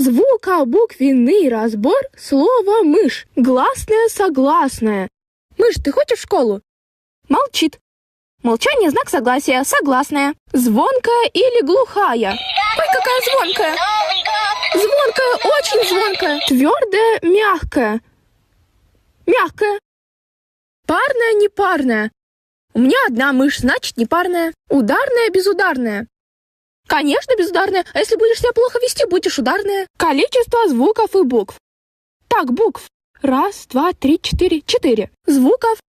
Звукобуквенный разбор слова «мышь». Гласное, согласное. Мышь, ты хочешь в школу? Молчит. Молчание — знак согласия. Согласная. Звонкая или глухая? Ой, какая звонкая. Звонкая, очень звонкая. Твердая, мягкая. Мягкая. Парная, непарная. У меня одна мышь, значит, непарная. Ударная, безударная. Конечно, безударная. А если будешь себя плохо вести, будешь ударная. Количество звуков и букв. Так, букв. 1, 2, 3, 4. 4. Звуков